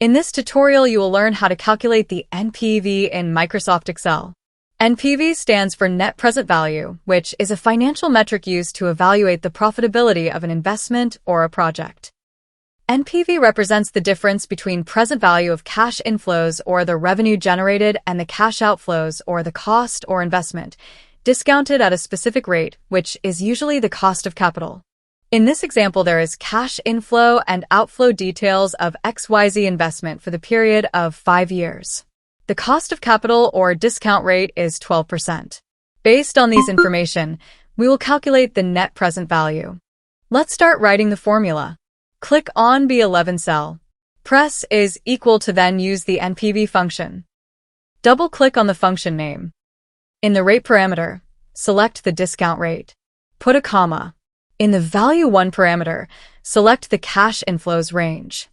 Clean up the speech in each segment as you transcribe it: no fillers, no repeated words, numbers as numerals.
In this tutorial, you will learn how to calculate the NPV in Microsoft Excel. NPV stands for Net Present Value, which is a financial metric used to evaluate the profitability of an investment or a project. NPV represents the difference between present value of cash inflows or the revenue generated and the cash outflows or the cost or investment, discounted at a specific rate, which is usually the cost of capital. In this example, there is cash inflow and outflow details of XYZ investment for the period of 5 years. The cost of capital or discount rate is 12%. Based on these information, we will calculate the net present value. Let's start writing the formula. Click on B11 cell. Press is equal to, then use the NPV function. Double-click on the function name. In the rate parameter, select the discount rate. Put a comma. In the value 1 parameter, select the cash inflows range.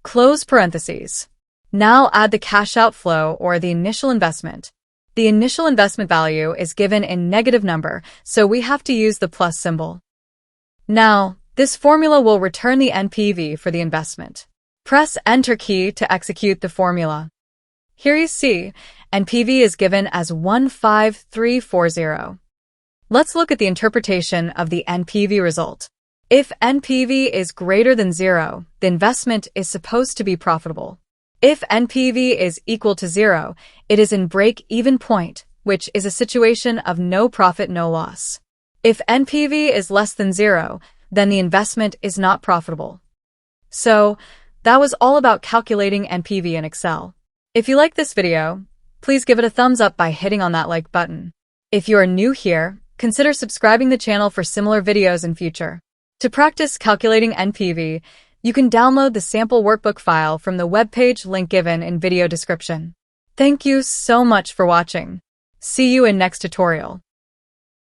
Close parentheses. Now add the cash outflow or the initial investment. The initial investment value is given in negative number, so we have to use the plus symbol. Now, this formula will return the NPV for the investment. Press Enter key to execute the formula. Here you see, NPV is given as 15340. Let's look at the interpretation of the NPV result. If NPV is greater than 0, the investment is supposed to be profitable. If NPV is equal to 0, it is in break-even point, which is a situation of no profit, no loss. If NPV is less than 0, then the investment is not profitable. So, that was all about calculating NPV in Excel. If you like this video, please give it a thumbs up by hitting on that like button. If you are new here, consider subscribing the channel for similar videos in future. To practice calculating NPV, you can download the sample workbook file from the webpage link given in video description. Thank you so much for watching. See you in next tutorial.